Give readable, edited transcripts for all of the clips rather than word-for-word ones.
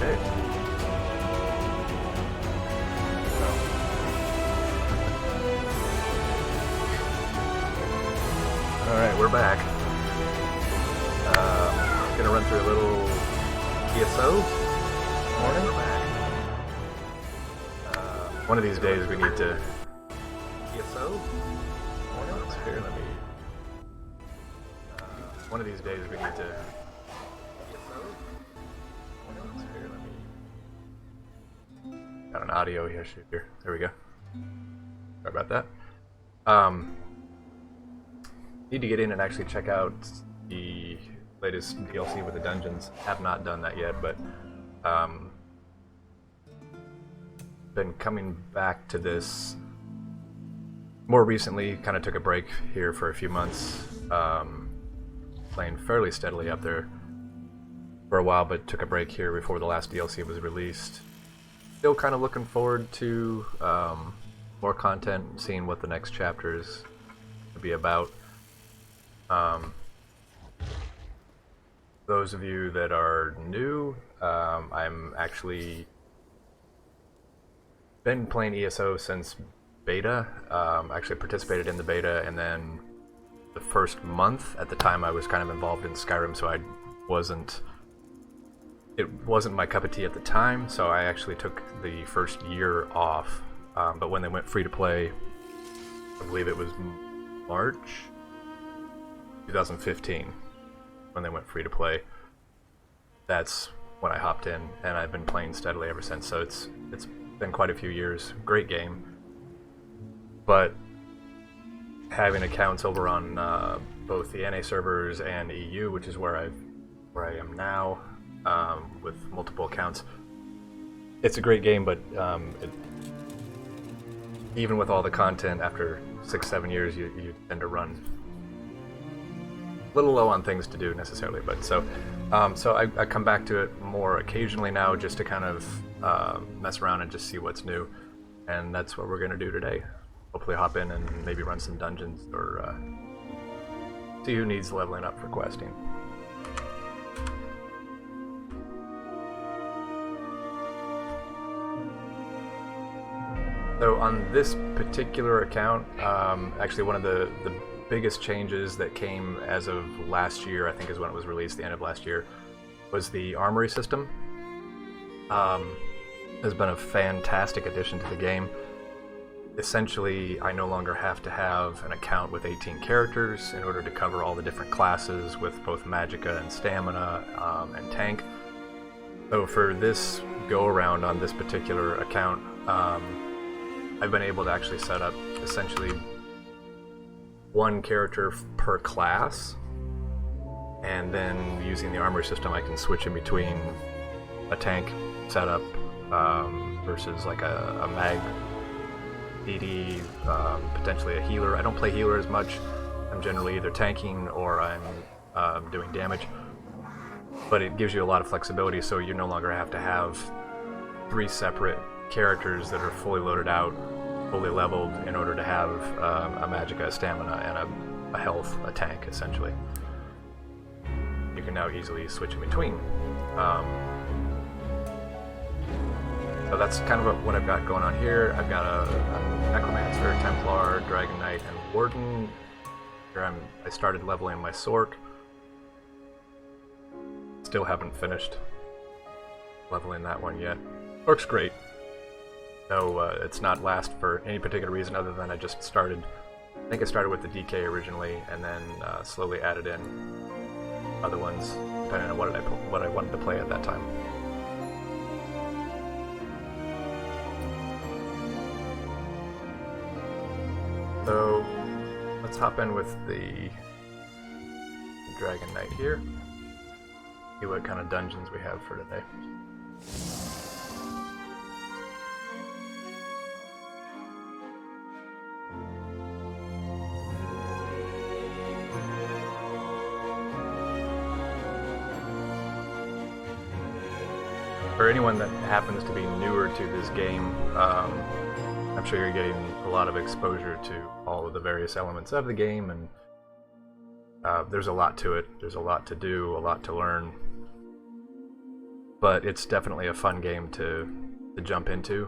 Okay. Alright, we're back. Gonna run through a little TESO. Morning. We're back. One of these days we need to... TESO? Morning. Let's here, let me... one of these days we need to... TESO? Let's here, let me... Got an audio issue here. There we go. Sorry about that. Need to get in and actually check out the latest DLC with the dungeons. Have not done that yet, but been coming back to this more recently. Kind of took a break here for a few months, playing fairly steadily up there for a while, but took a break here before the last DLC was released. Still kind of looking forward to more content, seeing what the next chapter is to be about. Those of you that are new, I'm actually been playing ESO since beta. Actually participated in the beta, and then the first month at the time I was kind of involved in Skyrim, so it wasn't my cup of tea at the time, so I actually took the first year off. But when they went free to play, I believe it was March 2015 when they went free to play. That's when I hopped in, and I've been playing steadily ever since. So it's been quite a few years. Great game, but having accounts over on both the NA servers and EU, which is where I am now, with multiple accounts. It's a great game, but even with all the content, after 6-7 years, you tend to run a little low on things to do necessarily. But so I come back to it more occasionally now, just to kind of mess around and just see what's new, and that's what we're gonna do today. Hopefully hop in and maybe run some dungeons, or see who needs leveling up for questing. So on this particular account, actually one of the biggest changes that came as of last year, I think is when it was released, the end of last year, was the armory system. Has been a fantastic addition to the game. Essentially, I no longer have to have an account with 18 characters in order to cover all the different classes with both Magicka and Stamina and Tank. So for this go-around on this particular account, I've been able to actually set up essentially one character per class, and then using the armory system I can switch in between a tank setup versus like a mag DD, potentially a healer. I don't play healer as much. I'm generally either tanking or I'm doing damage, but it gives you a lot of flexibility, so you no longer have to have 3 separate characters that are fully loaded out, fully leveled, in order to have a Magicka, a Stamina, and a health, a tank, essentially. You can now easily switch in between. So that's kind of what I've got going on here. I've got a Necromancer, Templar, Dragon Knight, and Warden. Here I started leveling my sword. Still haven't finished leveling that one yet. Works great. No, it's not last for any particular reason other than I just started. I think I started with the DK originally, and then slowly added in other ones depending on what I wanted to play at that time. So let's hop in with the Dragon Knight here. See what kind of dungeons we have for today. For anyone that happens to be newer to this game, I'm sure you're getting a lot of exposure to all of the various elements of the game, and there's a lot to it. There's a lot to do, a lot to learn. but it's definitely a fun game to jump into.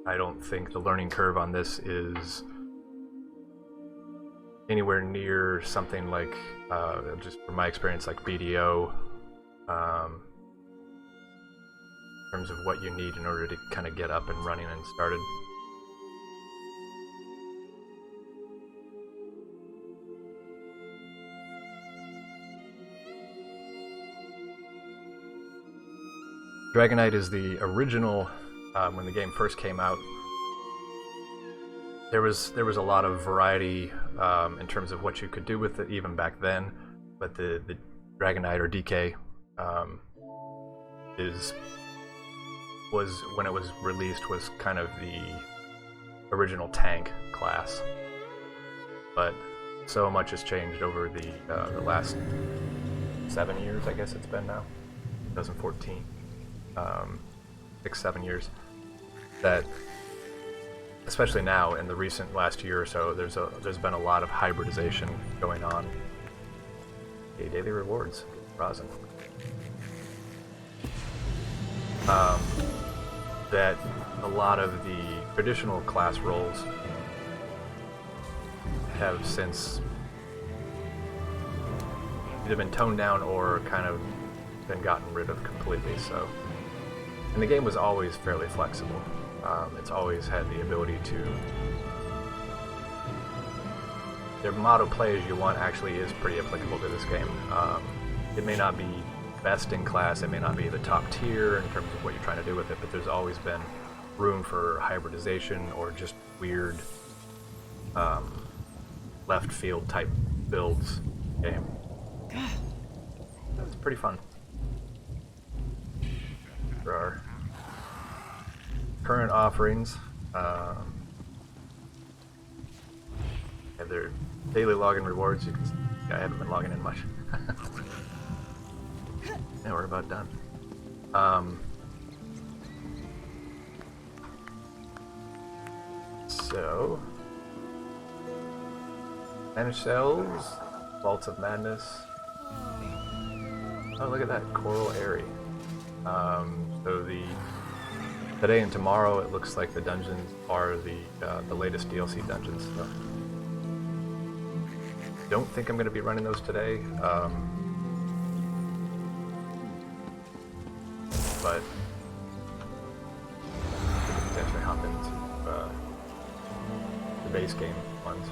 I don't think the learning curve on this is anywhere near something like, just from my experience, like BDO, in terms of what you need in order to kind of get up and running and started. Dragonite is the original. When the game first came out, there was a lot of variety in terms of what you could do with it even back then, but the Dragonite, or DK, was when it was released, was kind of the original tank class. But so much has changed over the last 7 years, I guess it's been now, 2014, 6-7 years, that especially now in the recent last year or so, there's been a lot of hybridization going on. Okay, daily rewards, rosin. That a lot of the traditional class roles have since either been toned down or kind of been gotten rid of completely. So, and the game was always fairly flexible. It's always had the ability to. Their motto, "Play as you want," actually is pretty applicable to this game. It may not be best in class, it may not be the top tier in terms of what you're trying to do with it, but there's always been room for hybridization or just weird left field type builds game. That's pretty fun. There are current offerings. And their daily login rewards. You can see, I haven't been logging in much. Yeah, we're about done. So, managed sales, Vaults of Madness. Oh, look at that, Coral Airy. So today and tomorrow, it looks like the dungeons are the latest DLC dungeons. So, don't think I'm going to be running those today. But I could potentially hop into the base game ones,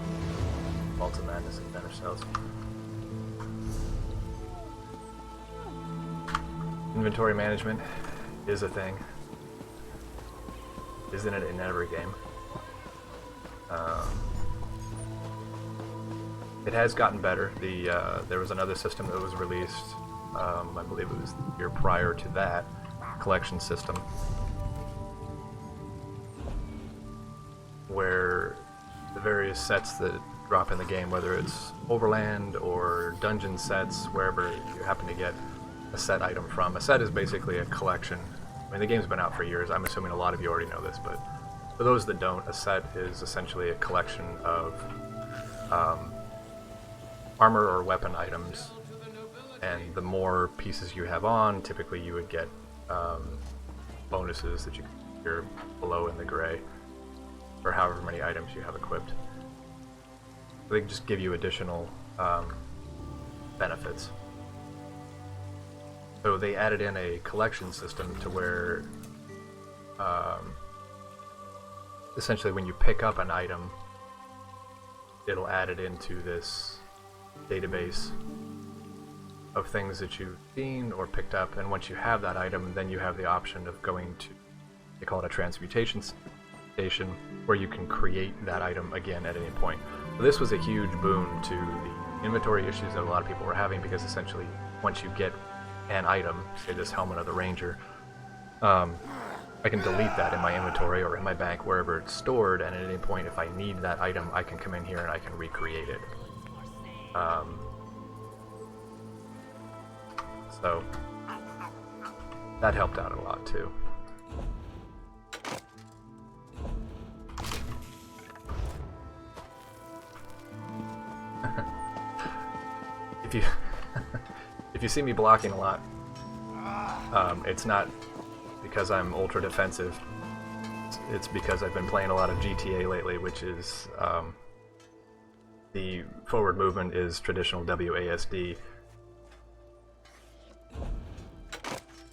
Vaults of Madness and Better Cells. Inventory management is a thing, isn't it, in every game? It has gotten better. There was another system that was released, I believe it was the year prior to that, collection system, where the various sets that drop in the game, whether it's overland or dungeon sets, wherever you happen to get a set item from. A set is basically a collection. I mean, the game's been out for years. I'm assuming a lot of you already know this, but for those that don't, a set is essentially a collection of armor or weapon items, and the more pieces you have on, typically you would get bonuses that you can hear below in the gray, or however many items you have equipped. They can just give you additional benefits. So they added in a collection system to where essentially when you pick up an item, it'll add it into this database of things that you've seen or picked up, and once you have that item, then you have the option of going to, they call it a transmutation station, where you can create that item again at any point. So this was a huge boon to the inventory issues that a lot of people were having, because essentially once you get an item, say this helmet of the ranger, I can delete that in my inventory or in my bank, wherever it's stored, and at any point if I need that item, I can come in here and I can recreate it. So that helped out a lot too. If you see me blocking a lot, It's not because I'm ultra defensive. It's because I've been playing a lot of GTA lately, which is the forward movement is traditional WASD.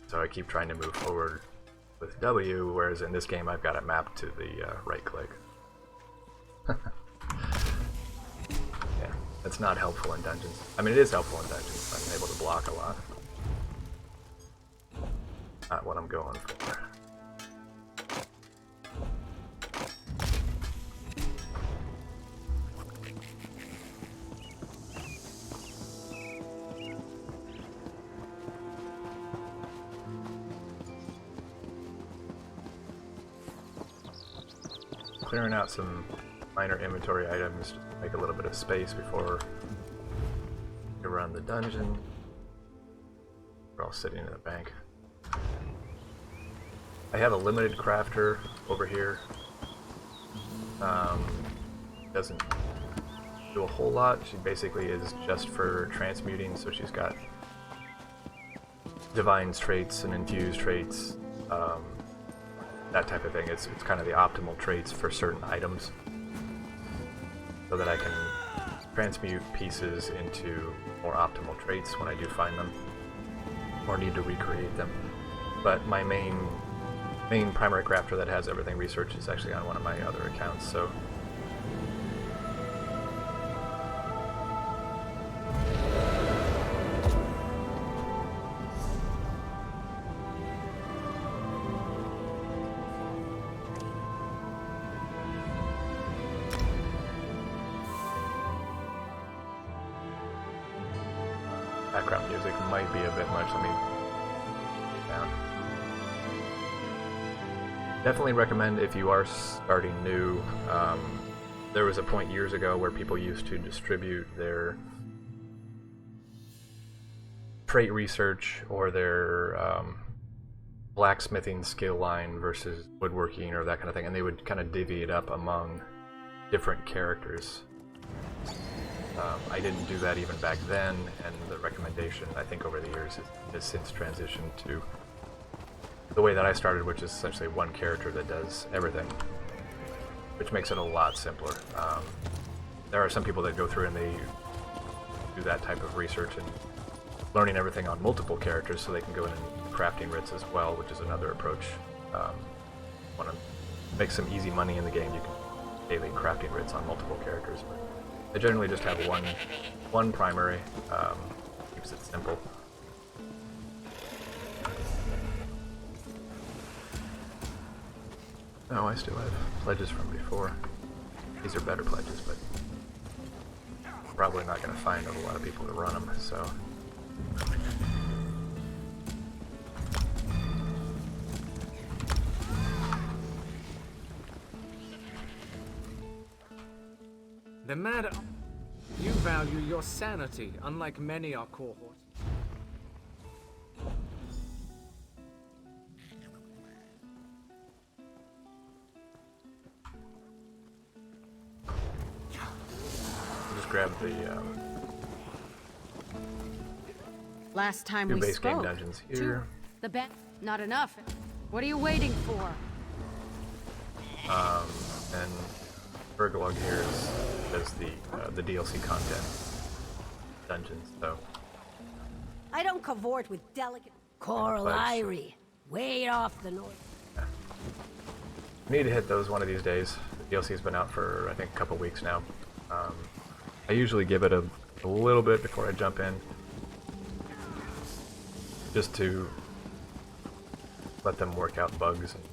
So I keep trying to move forward with W, whereas in this game I've got it mapped to the right click. Yeah, it's not helpful in dungeons. I mean, it is helpful in dungeons. I'm able to block a lot. Not what I'm going for. Clearing out some minor inventory items to make a little bit of space before you run the dungeon. We're all sitting in the bank. I have a limited crafter over here. Doesn't do a whole lot. She basically is just for transmuting, so she's got Divine's traits and infused traits, that type of thing. It's kind of the optimal traits for certain items, so that I can transmute pieces into more optimal traits when I do find them, or need to recreate them. But my main primary crafter that has everything researched is actually on one of my other accounts, so background music might be a bit much. Let me down. Definitely recommend if you are starting new. There was a point years ago where people used to distribute their trait research or their blacksmithing skill line versus woodworking or that kind of thing, and they would kind of divvy it up among different characters. I didn't do that even back then, and the recommendation, I think, over the years has since transitioned to the way that I started, which is essentially one character that does everything, which makes it a lot simpler. There are some people that go through and they do that type of research and learning everything on multiple characters so they can go in and crafting writs as well, which is another approach. Want to make some easy money in the game, you can daily crafting writs on multiple characters, but I generally just have one primary, keeps it simple. No, I still have pledges from before. These are better pledges, but probably not going to find a lot of people to run them, so. The matter, you value your sanity, unlike many our cohort. Just grab the Last time two we base spoke, game dungeons here. the bet not enough. What are you waiting for? And Berglog here does the DLC content dungeons, so. I don't cavort with delicate Coral Pledge. Irie, way off the north. Yeah. I need to hit those one of these days. The DLC's been out for, I think, a couple weeks now. I usually give it a little bit before I jump in, just to let them work out bugs and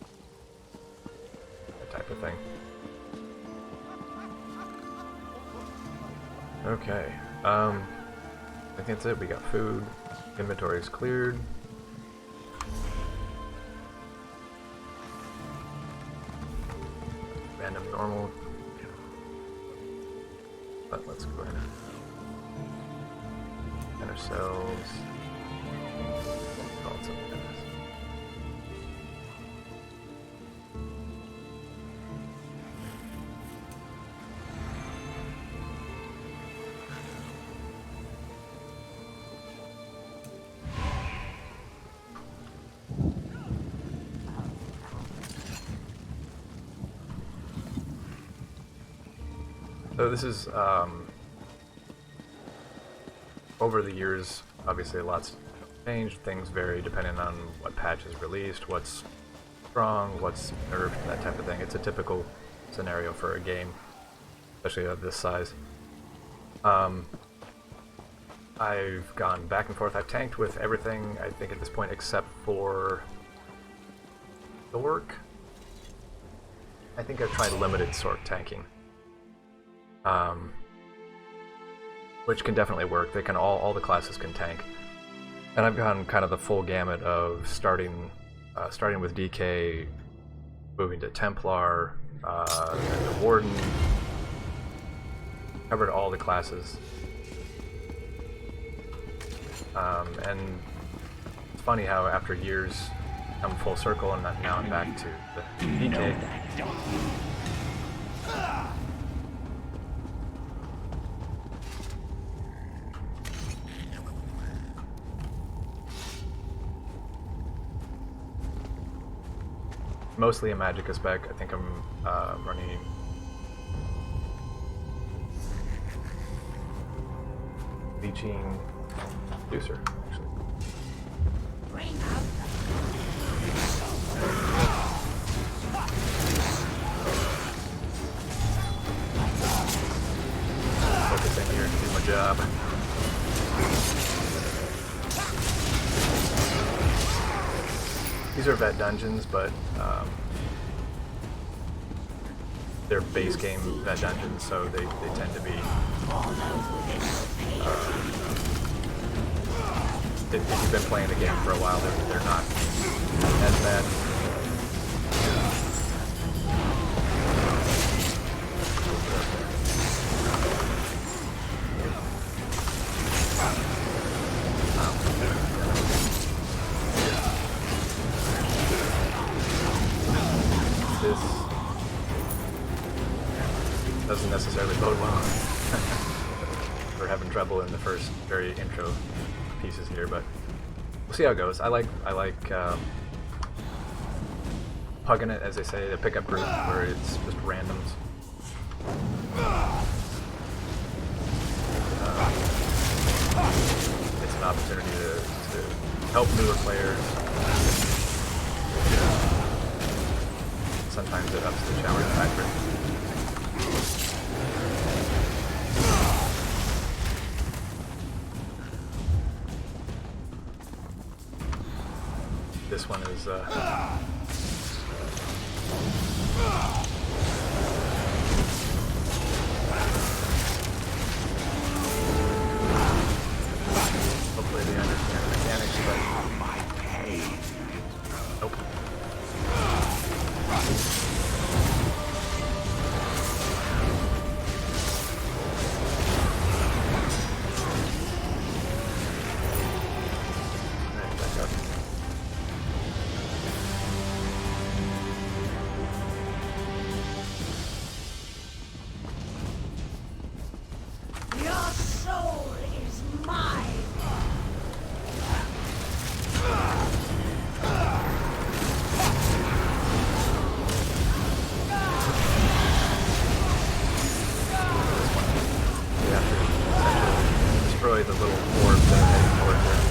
that type of thing. Okay, I think that's it. We got food, inventory is cleared. Random normal. But let's go ahead and ourselves. Call it something like this. So this is, over the years, obviously a lot's changed. Things vary depending on what patch is released, what's strong, what's nerfed, that type of thing. It's a typical scenario for a game, especially of this size. I've gone back and forth. I've tanked with everything, I think, at this point, except for Sork. I think I've tried limited Sork tanking, which can definitely work. They can all the classes can tank, and I've gone kind of the full gamut of starting with DK, moving to Templar, and the Warden. Covered all the classes. And it's funny how after years come full circle, and now I'm back to the DK. Mostly a Magicka spec. I think I'm running Leeching Producer, actually. Focus in here and do my job. These are vet dungeons, but they're base game vet dungeons, so they tend to be if you've been playing the game for a while, they're not as bad. This doesn't necessarily bode well. We're having trouble in the first very intro pieces here, but we'll see how it goes. I like pugging it, as they say, the pickup group, where it's just randoms. It's an opportunity to help newer players. Sometimes it ups the challenge factor. This one is hopefully they understand the mechanics, but my pay. Nope. Alright, back up. Your soul is mine. You have to essentially destroy the little orb that are heading towards it.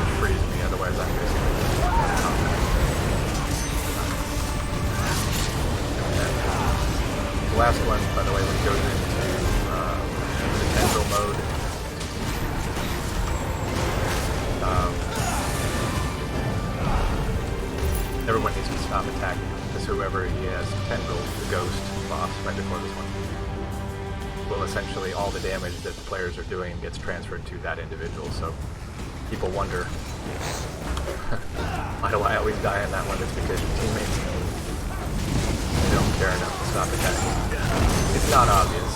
Which frees me, otherwise I'm basically the last one, by the way, when it goes into the tendril mode, everyone needs to stop attacking, because whoever he has tendril, the ghost boss right before this one, will essentially all the damage that the players are doing gets transferred to that individual. So people wonder, why do I always die in that one? It's because your teammates don't care enough to stop attacking. It's not obvious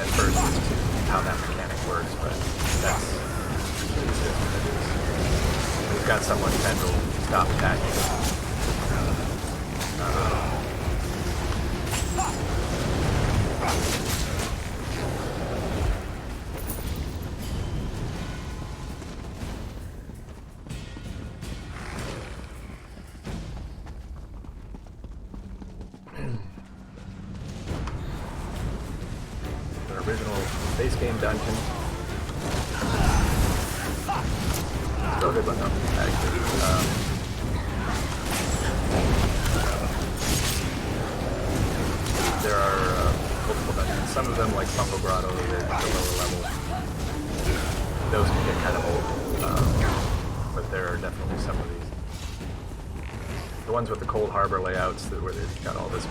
at first as to how that mechanic works, but that's what it is. We've got someone tendril, stop attacking. base game dungeon. Still a good one though, actually. There are multiple dungeons. Some of them, like Bungle Grotto, they're at the lower level. Those can get kind of old, but there are definitely some of these. The ones with the Cold Harbor layouts, where they've got all this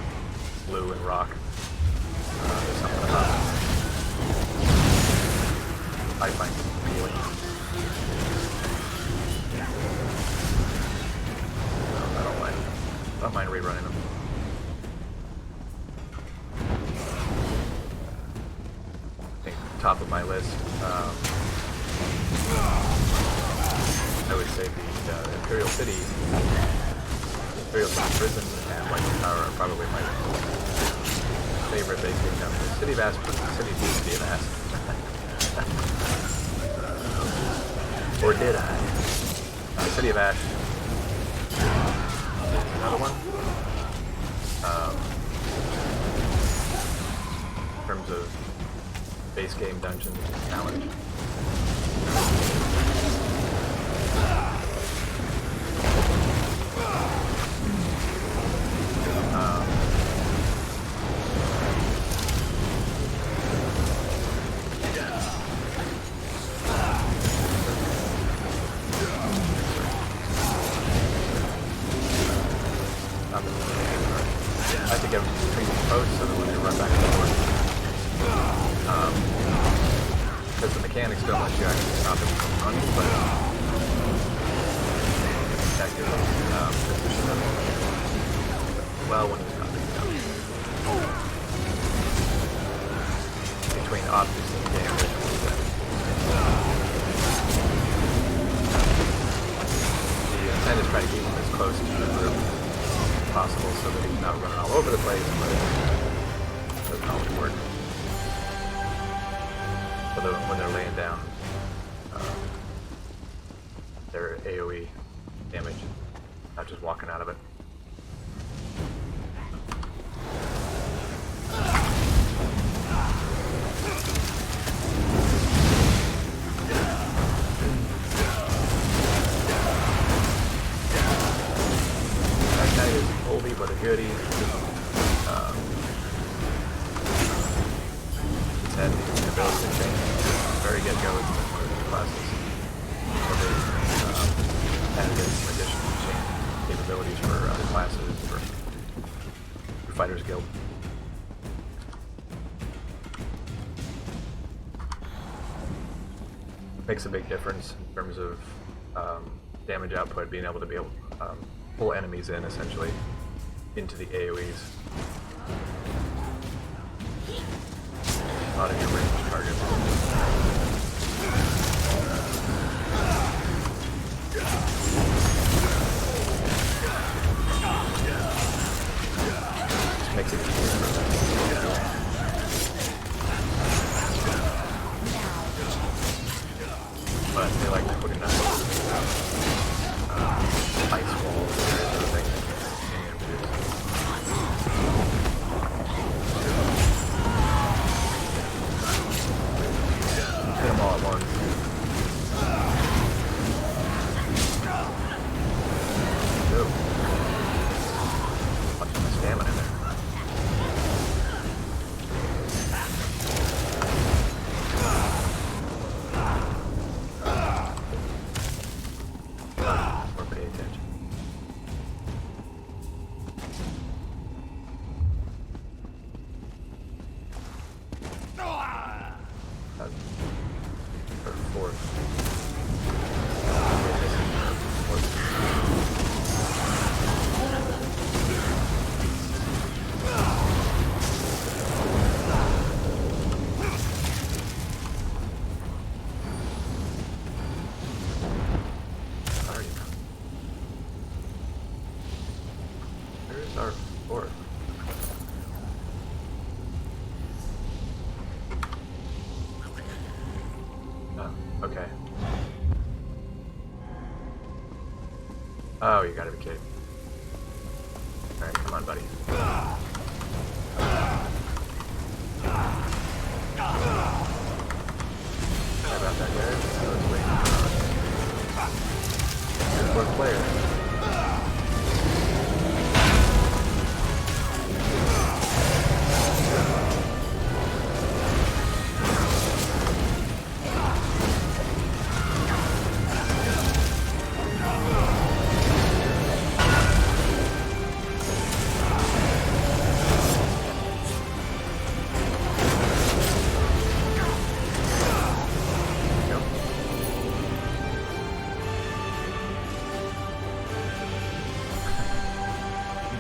blue and rock. There's something about it. I find it appealing. I don't mind rerunning them. I think top of my list, I would say the Imperial City Prison and White Tower are probably my favorite base game dungeons. City of Ash, City of Ash. Or did I? City of Ash. Another one. In terms of base game dungeon challenge. I think everything's between posts so that when they run back and forth. Because the mechanics don't let you actually stop it from running, but that gives position of well when it's not being done. Between objects in the game. The intent is try to keep them as close to the group possible so that he's not running all over the place, but it doesn't always work. When they're laying down their AoE damage, not just walking out of it. That guy is oldie but a goodie. It's had the ability to change very get-go. It's been one of the classes. So they added some additional change capabilities for other classes, for Fighters Guild. Makes a big difference in terms of damage output, being able to pull enemies in, essentially, into the AoEs. A lot of your ranged targets. Just makes it easier for them. But they like putting up ice walls and other things. Hit them all at once. Ooh. Watch my stamina in there. Or pay attention. Or fourth. Where's our fourth? Okay. Oh, you gotta be kidding. Alright, come on, buddy. that there. I was waiting for a player.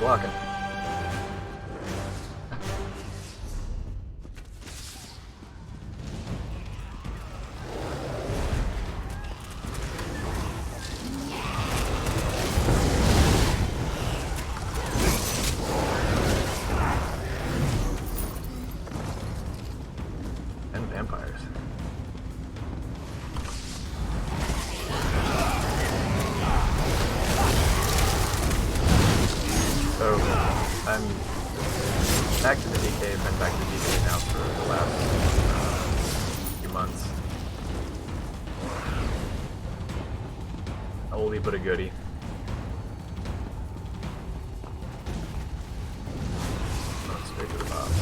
Blocking. And vampires. So, I'm back to the DK. I've been back to the DK now for the last few months. Oldie but a goodie. Going straight to the boss.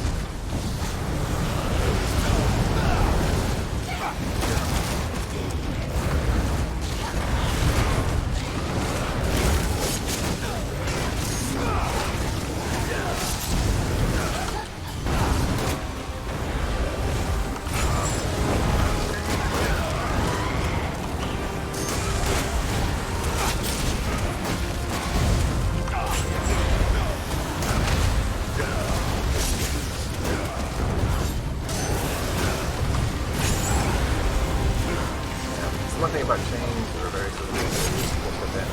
One thing about chains that are very sort of useful for them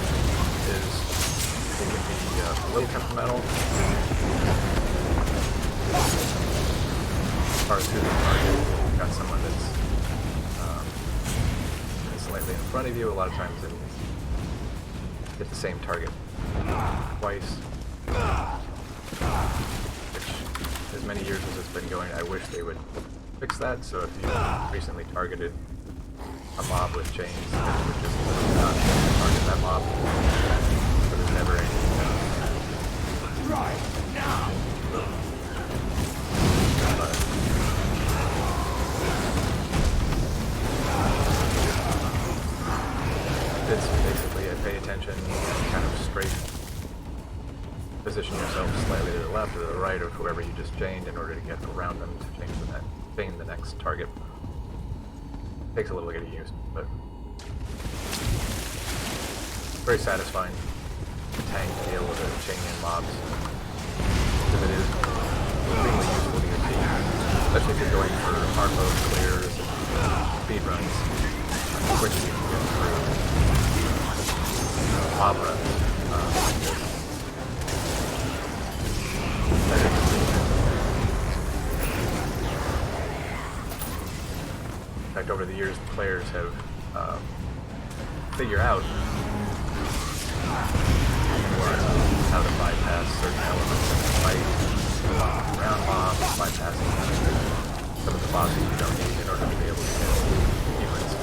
is they can be a little temperamental as far as who they target. You've got someone that's slightly in front of you. A lot of times they hit the same target twice, which as many years as it's been going, I wish they would fix that. So if you recently targeted a mob with chains, that would just not target that mob. So there's never any. Right now. But it's basically pay attention and kind of straight position yourself slightly to the left or to the right of whoever you just chained in order to get around them to chain the next target. Takes a little bit of use, but very satisfying tank to be able to chain in mobs, because it is extremely useful to your team, especially if you're going for hard mode clears and speed runs. How quickly you can get through mob runs. In fact, over the years, the players have figured out how to bypass certain elements of the fight, round mobs, bypassing some of the bosses you don't need in order to be able to kill humans.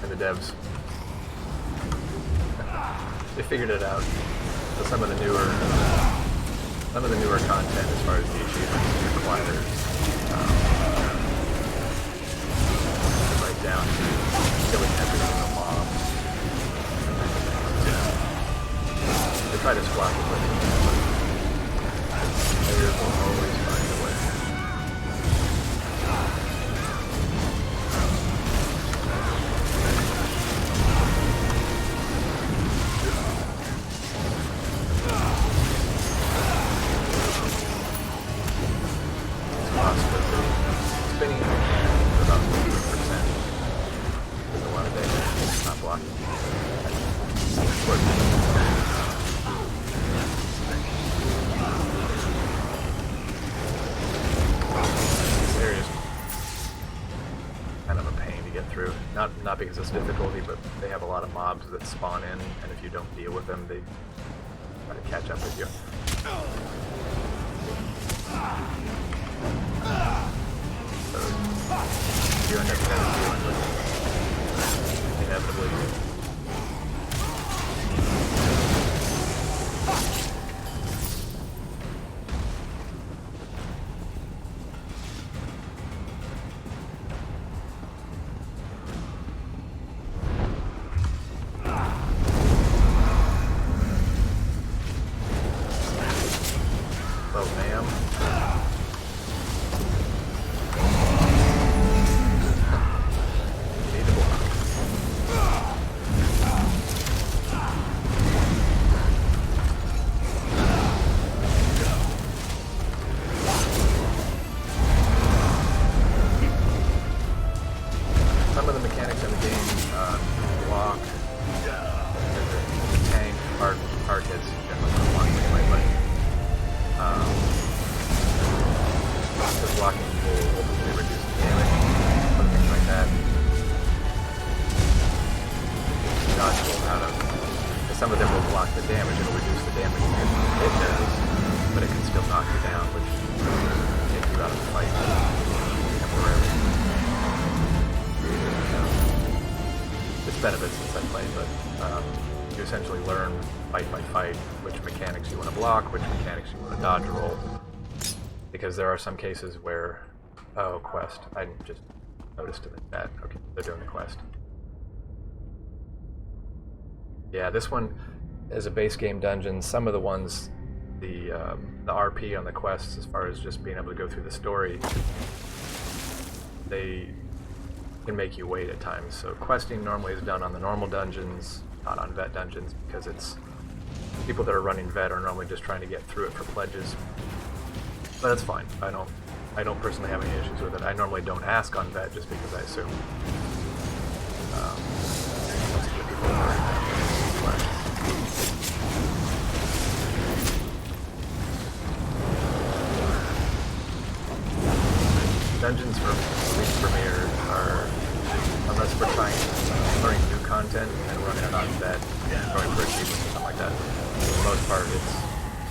And the devs, they figured it out. So some of the newer content, as far as the achievements requires, right down to killing every single mob. They try to squash it with it, but players will always find a way. Spinning in the can for about 50%. There's a lot of damage. It's not blocking. This area is kind of a pain to get through. Not because it's difficulty, but they have a lot of mobs that spawn in, and if you don't deal with them, they try to catch up with you. So episode. You end up kind of dealing with inevitably. Oh, ma'am. You need to block. Some of the mechanics in the game, block, tank, hard hits, generally don't block anyway, but the blocking will ultimately reduce the damage, other things like that. Dodgeable out of, some of them will block the damage, it'll reduce the damage it does, but it can still knock you down, which takes you out of the fight temporarily. It's benefits since I play, but you essentially learn fight by fight which mechanics you want to block, which mechanics you want to dodge roll. Because there are some cases where, oh, quest, I just noticed that, okay, they're doing the quest. Yeah, this one is a base game dungeon. Some of the ones, the RP on the quests, as far as just being able to go through the story, they can make you wait at times. So questing normally is done on the normal dungeons, not on vet dungeons, because it's people that are running vet are normally just trying to get through it for pledges. But that's fine. I don't personally have any issues with it. I normally don't ask on vet just because I assume most of the people are dungeons for premiere are, unless we're learning new content and running it on vet and going for achievements or something like that, for the most part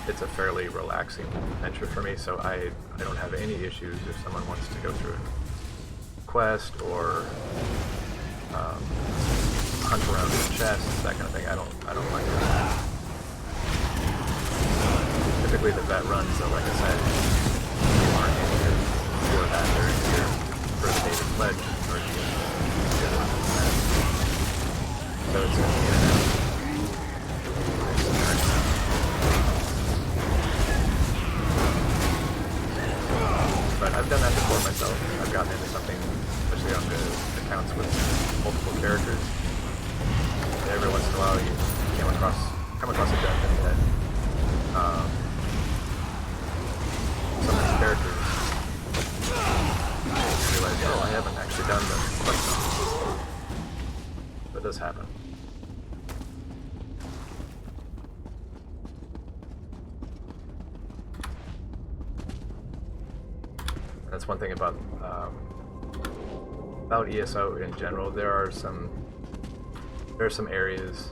it's a fairly relaxing adventure for me, so I don't have any issues if someone wants to go through a quest or hunt around in chests, that kind of thing. I don't like that. Typically the vet runs, so like I said, you aren't in here for that, they're in here for the David Pledge or the so it's going to be in and out. But I've done that before myself. I've gotten into something, especially on the accounts with multiple characters. And every once in a while you come across a dungeon that some of these characters you realize, oh, I haven't actually done the quest on this. But it does happen. That's one thing about ESO in general. There are some areas.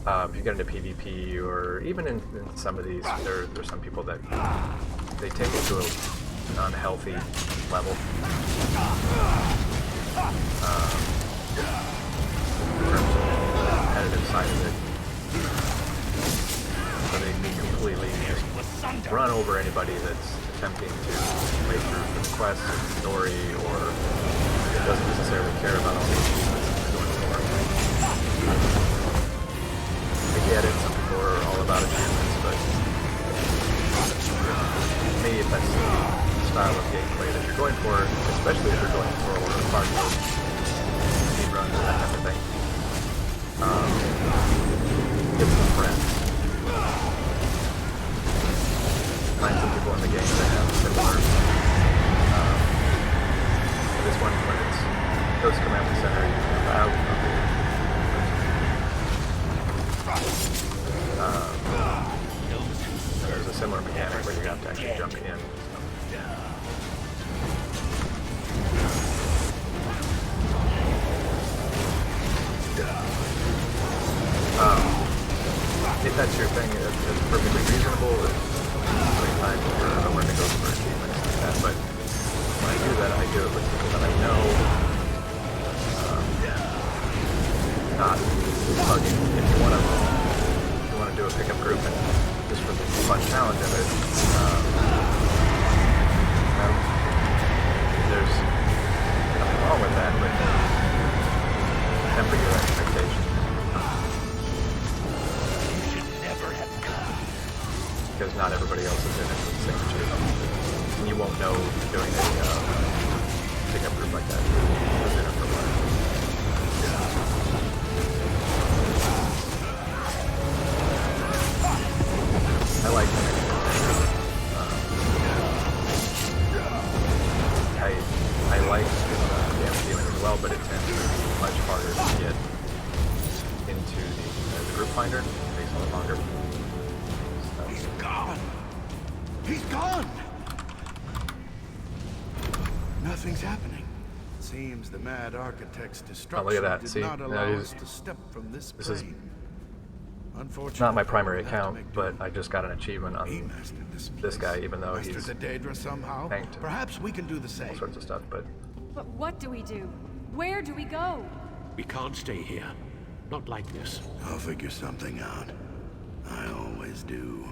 If you get into PvP or even in some of these, there's some people that they take it to an unhealthy level. In terms of the competitive side of it. So they can completely just run over anybody that's attempting to play through the quest or the story, or it doesn't necessarily care about all the achievements that they're going for. I get it, some people are all about achievements, but to me, if that's the style of gameplay that you're going for, especially if you're going for hardcore speed runs and that type of thing, get some friends. Find some people in the game that have similar. This one, when it's goes command center, you can move out of there's a similar mechanic where you have to actually jump in. If that's your thing, it's perfectly reasonable. everybody else is in it with the same achievement. And you won't know doing a pickup group like that. Who's in it for what. I like I like damage dealing as well, but it tends to be much harder to get into the group finder. It takes a little longer. So. He's gone! He's gone! Nothing's happening. Seems the mad architect's destruction look at that. did See, not that allow is- us to step from this this is plane. Unfortunately, Not my primary we'll have to account, make do but with I just got an achievement what he on mastered this place. guy, even though Mastered he's the Daedra somehow. tanked and Perhaps we can do the all same. sorts of stuff, but But what do we do? Where do we go? We can't stay here. Not like this. I'll figure something out. I always do.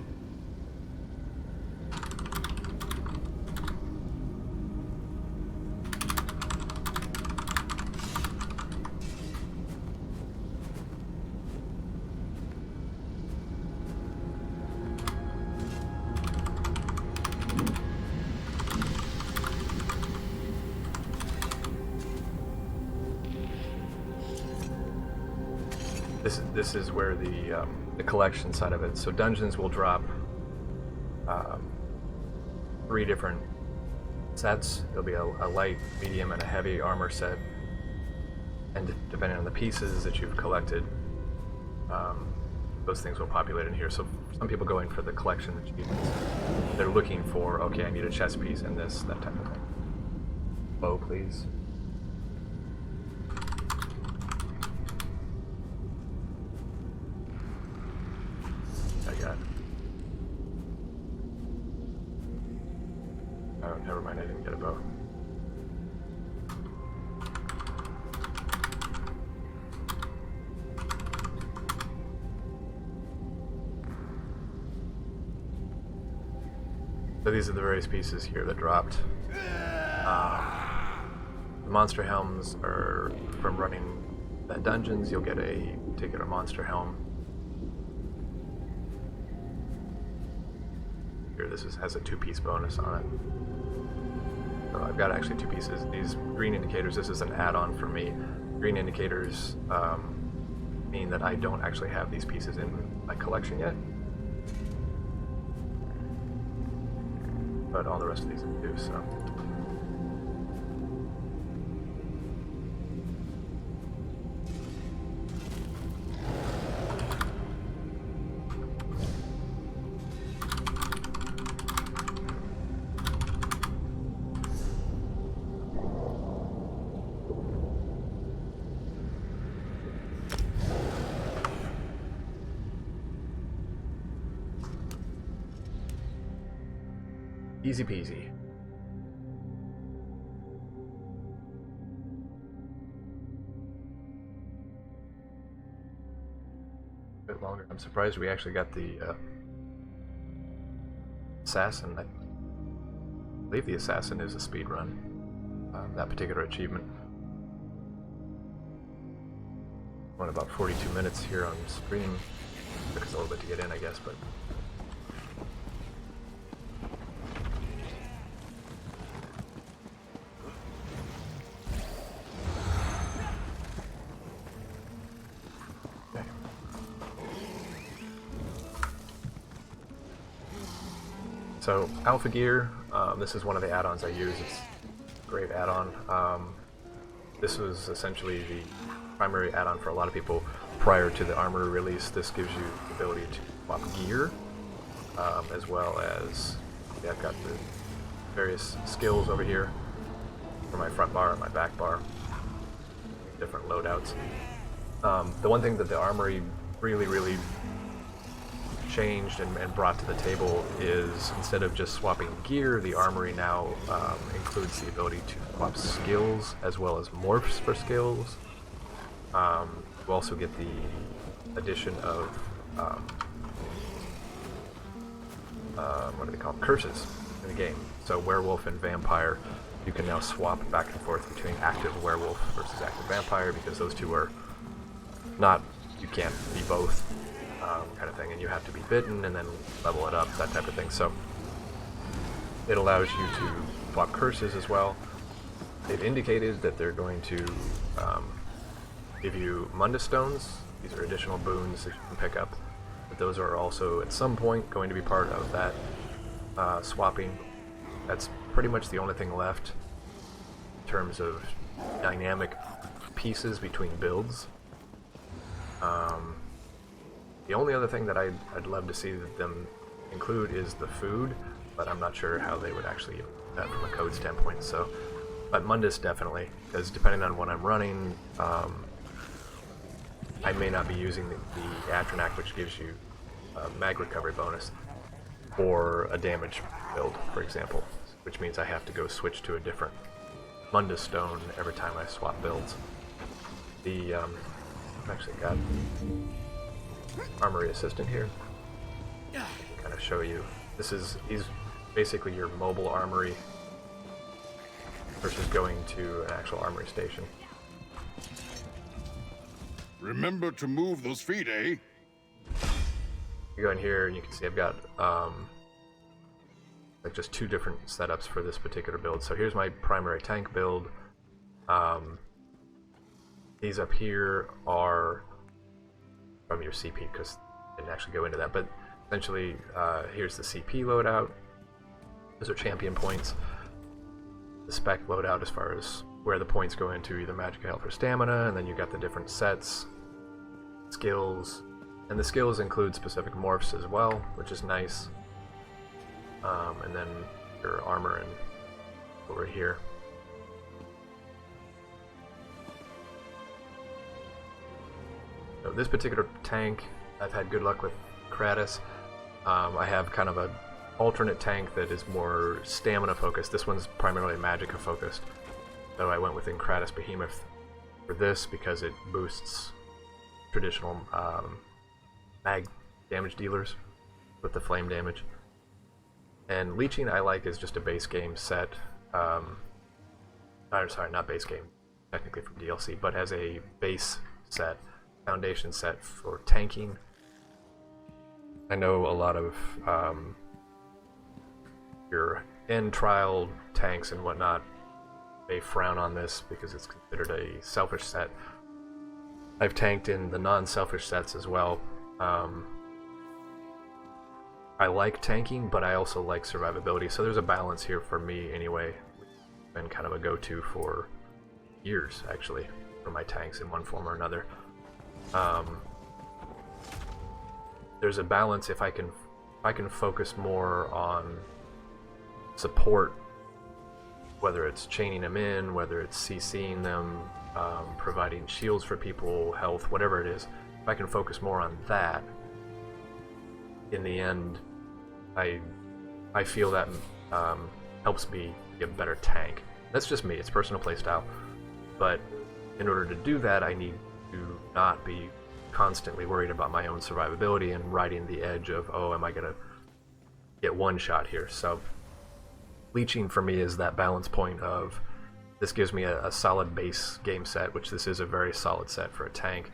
this is where the collection side of it. So dungeons will drop 3 different sets. There'll be a light, medium, and a heavy armor set, and depending on the pieces that you've collected, those things will populate in here. So some people go in for the collection achievements. They're looking for, okay, I need a chest piece and this, that type of thing. Bow, please. I got. Oh, never mind. I didn't get a bow. So these are the various pieces here that dropped. The monster helms are from running the dungeons. You'll get a particular monster helm. Here, has a 2-piece bonus on it. So I've got actually 2 pieces. These green indicators, this is an add-on for me. Green indicators mean that I don't actually have these pieces in my collection yet. But all the rest of these I do, so. Easy peasy. A bit longer. I'm surprised we actually got the assassin. I believe the assassin is a speed run. That particular achievement. Went about 42 minutes here on stream. Took us a little bit to get in, I guess, but. So Alpha Gear, this is one of the add-ons I use. It's a great add-on. This was essentially the primary add-on for a lot of people prior to the armor release. This gives you the ability to swap gear, as well as, yeah, I've got the various skills over here for my front bar and my back bar, different loadouts. The one thing that the armory really changed and brought to the table is, instead of just swapping gear, the armory now includes the ability to swap skills as well as morphs for skills. You also get the addition of what do they call them? Curses in the game. So werewolf and vampire, you can now swap back and forth between active werewolf versus active vampire, because those two are not, you can't be both. kind of thing, and you have to be bitten and then level it up, that type of thing. So it allows you to swap curses as well. They've indicated that they're going to give you Mundus Stones. These are additional boons that you can pick up, but those are also at some point going to be part of that swapping. That's pretty much the only thing left in terms of dynamic pieces between builds. The only other thing that I'd love to see them include is the food, but I'm not sure how they would actually do that from a code standpoint. So, but Mundus definitely, because depending on what I'm running, I may not be using the Atronac, which gives you a mag recovery bonus, or a damage build, for example, which means I have to go switch to a different Mundus Stone every time I swap builds. I've actually got Armory Assistant here. Kind of show you. He's basically your mobile armory versus going to an actual armory station. Remember to move those feet, eh? You go in here and you can see I've got like just two different setups for this particular build. So here's my primary tank build. These up here are from your CP, because I didn't actually go into that, but essentially here's the CP loadout. Those are champion points. The spec loadout as far as where the points go into either magic, health, or stamina, and then you got the different sets, skills, and the skills include specific morphs as well, which is nice. And then your armor and over here. So this particular tank, I've had good luck with Kratos. I have kind of an alternate tank that is more stamina focused. This one's primarily Magicka focused. So I went with Kratos Behemoth for this because it boosts traditional mag damage dealers with the flame damage. And Leeching I like is just a base game set. Sorry, not base game, technically from DLC, but as a base set, foundation set for tanking. I know a lot of your end trial tanks and whatnot, they frown on this because it's considered a selfish set. I've tanked in the non-selfish sets as well. I like tanking, but I also like survivability, so there's a balance here for me anyway. It's been kind of a go-to for years, actually, for my tanks in one form or another. There's a balance if I can focus more on support, whether it's chaining them in, whether it's CCing them, providing shields for people, health, whatever it is. If I can focus more on that, in the end, I feel that helps me be a better tank. That's just me, it's personal playstyle. But in order to do that, I need to not be constantly worried about my own survivability and riding the edge of, oh, am I gonna get one shot here? So Leeching for me is that balance point of, this gives me a solid base game set, which this is a very solid set for a tank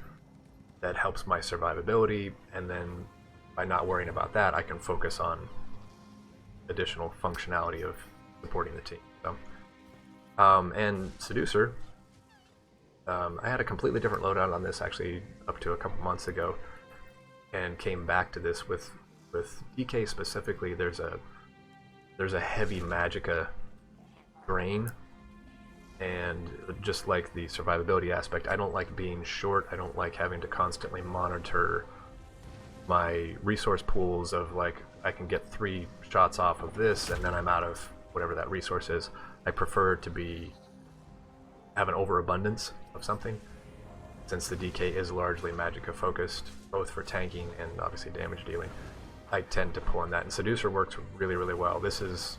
that helps my survivability, and then by not worrying about that, I can focus on additional functionality of supporting the team. So, and Seducer, I had a completely different loadout on this actually up to a couple months ago, and came back to this with DK specifically. There's a heavy Magicka drain, and just like the survivability aspect, I don't like being short. I don't like having to constantly monitor my resource pools of, like, I can get 3 shots off of this and then I'm out of whatever that resource is. I prefer to have an overabundance of something, since the DK is largely Magicka focused, both for tanking and obviously damage dealing. I tend to pull on that, and Seducer works really, really well. This is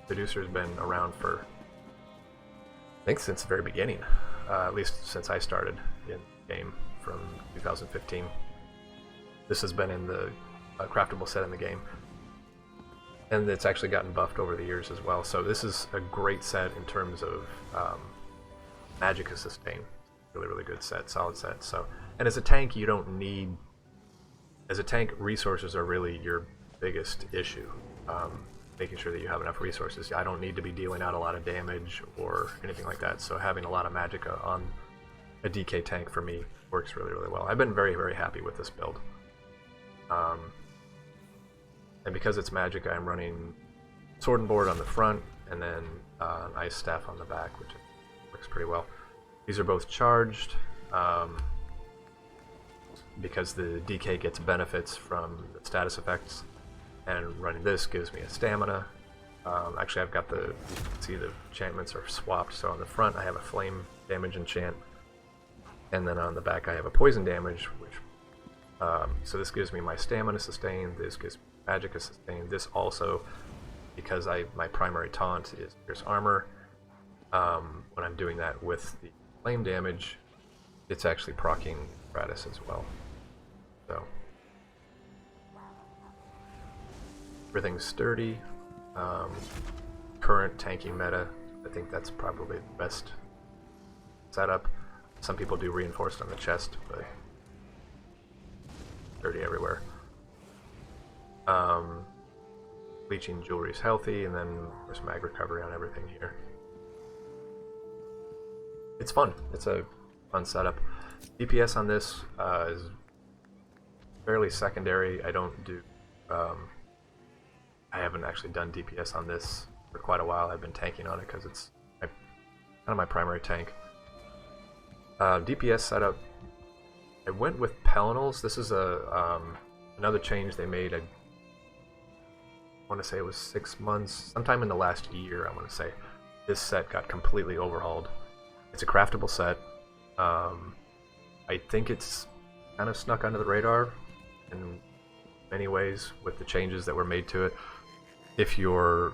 Seducer's been around for, I think, since the very beginning, at least since I started in the game from 2015. This has been in the craftable set in the game, and it's actually gotten buffed over the years as well. So this is a great set in terms of Magicka sustain. really, really good set, solid set. So, and as a tank, you don't need, as a tank, resources are really your biggest issue. Making sure that you have enough resources. I don't need to be dealing out a lot of damage or anything like that, so having a lot of magicka on a DK tank for me works really, really well. I've been very, very happy with this build. And because it's magicka, I'm running sword and board on the front, and then an ice staff on the back, which works pretty well. These are both charged, because the DK gets benefits from the status effects, and running this gives me a stamina. Actually, I've got the, you can see the enchantments are swapped, so on the front I have a flame damage enchant, and then on the back I have a poison damage, which, so this gives me my stamina sustain, this gives me magicka sustain, this also, because my primary taunt is pierce armor, when I'm doing that with the flame damage, it's actually proccing gratis as well. So everything's sturdy. Current tanking meta, I think that's probably the best setup. Some people do reinforced on the chest, but sturdy everywhere. Bleaching jewelry is healthy, and then there's mag recovery on everything here. It's fun. It's a fun setup. DPS on this is fairly secondary. I don't do. I haven't actually done DPS on this for quite a while. I've been tanking on it because it's kind of my primary tank. DPS setup. I went with Pelinals. This is a another change they made. I want to say it was 6 months, sometime in the last year. I want to say this set got completely overhauled. It's a craftable set. I think it's kind of snuck under the radar in many ways with the changes that were made to it. If you're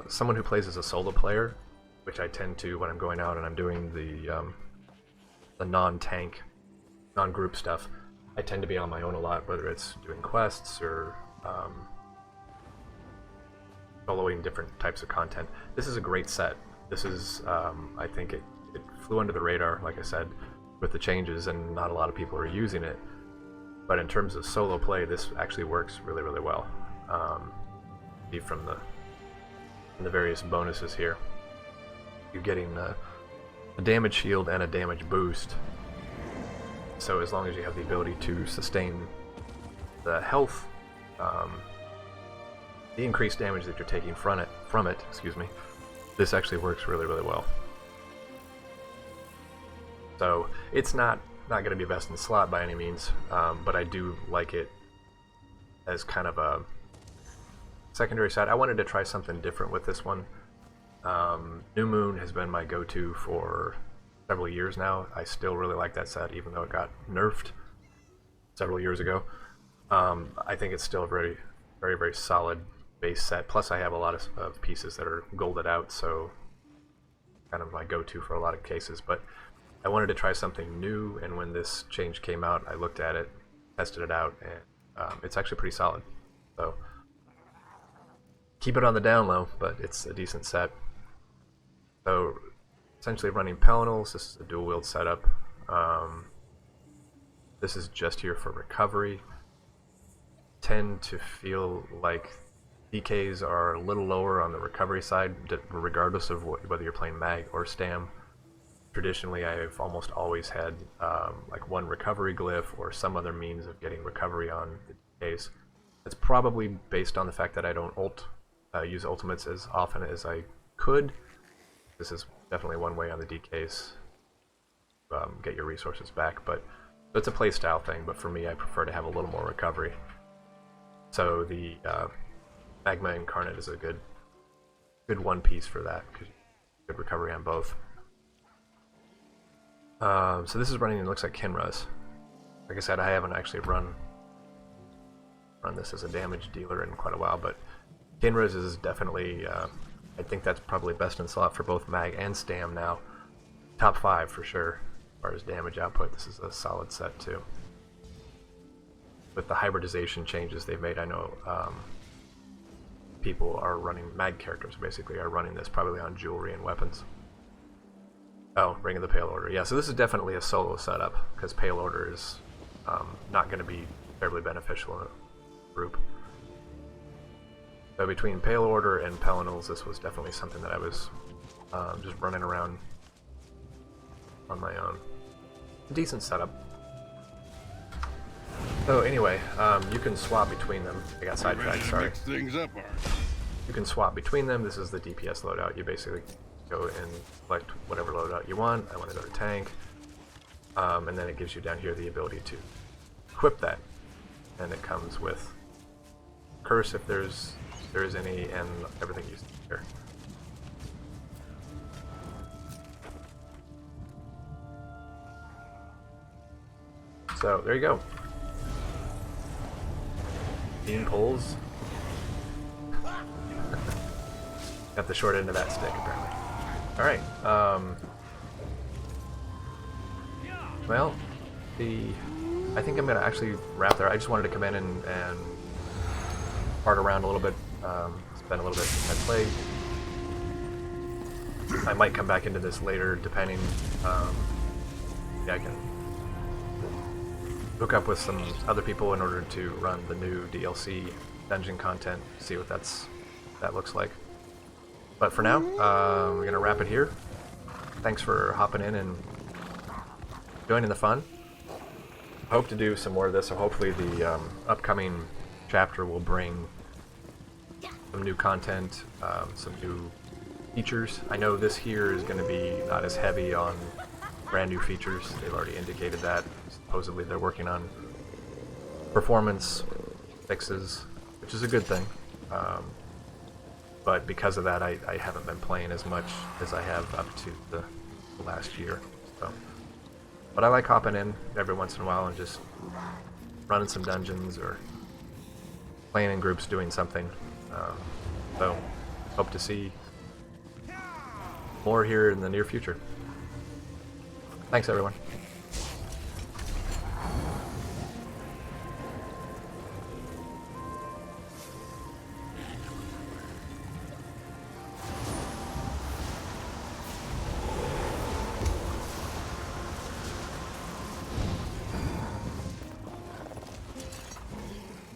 someone who plays as a solo player, which I tend to when I'm going out and I'm doing the non-tank, non-group stuff, I tend to be on my own a lot, whether it's doing quests or soloing different types of content. This is a great set. This is, I think it flew under the radar, like I said, with the changes, and not a lot of people are using it. But in terms of solo play, this actually works really, really well. See from the various bonuses here, you're getting a damage shield and a damage boost. So as long as you have the ability to sustain the health, the increased damage that you're taking from it, excuse me, this actually works really, really well. So it's not going to be best in slot by any means, but I do like it as kind of a secondary side. I wanted to try something different with this one. New Moon has been my go-to for several years now. I still really like that set, even though it got nerfed several years ago. I think it's still a very, very, very solid base set. Plus, I have a lot of pieces that are golded out, so kind of my go-to for a lot of cases. But I wanted to try something new, and when this change came out, I looked at it, tested it out, and it's actually pretty solid. So keep it on the down low, but it's a decent set. So essentially running Pelinals. This is a dual wield setup. This is just here for recovery. Tend to feel like DKs are a little lower on the recovery side, regardless of whether you're playing mag or stam. Traditionally, I've almost always had like one recovery glyph or some other means of getting recovery on the DKs. It's probably based on the fact that I don't use ultimates as often as I could. This is definitely one way on the DKs to get your resources back, but it's a playstyle thing. But for me, I prefer to have a little more recovery. So the Magma Incarnate is a good one piece for that, because good recovery on both. So this is running, it looks like Kinra's. Like I said, I haven't actually run this as a damage dealer in quite a while, but Kinra's is definitely, I think that's probably best in slot for both mag and stam now. Top 5 for sure, as far as damage output. This is a solid set too. With the hybridization changes they've made, I know people are running, mag characters basically are running this probably on jewelry and weapons. Oh, Ring of the Pale Order. Yeah, so this is definitely a solo setup, because Pale Order is not going to be terribly beneficial in a group. So between Pale Order and Pelinals, this was definitely something that I was just running around on my own. Decent setup. So anyway, you can swap between them. I got sidetracked, sorry. Mix things up, are You can swap between them. This is the DPS loadout. You basically go and select whatever loadout you want. I want to go to tank. And then it gives you down here the ability to equip that. And it comes with curse if there is any, and everything you see here. So there you go. Bean pulls. Got the short end of that stick apparently. Alright, well, I think I'm gonna actually wrap there. I just wanted to come in and fart around a little bit, spend a little bit since I played. I might come back into this later, depending. Yeah, I can hook up with some other people in order to run the new DLC dungeon content, see what that looks like. But for now, we're gonna wrap it here. Thanks for hopping in and joining the fun. Hope to do some more of this, so hopefully the upcoming chapter will bring some new content, some new features. I know this here is going to be not as heavy on brand new features. They've already indicated that. Supposedly they're working on performance fixes, which is a good thing. But because of that, I haven't been playing as much as I have up to the last year. So, but I like hopping in every once in a while and just running some dungeons or playing in groups doing something. So hope to see more here in the near future. Thanks, everyone.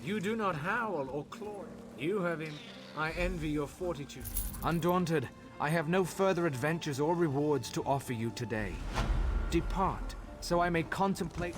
You do not howl or claw. You have him. I envy your fortitude. Undaunted, I have no further adventures or rewards to offer you today. Depart, so I may contemplate...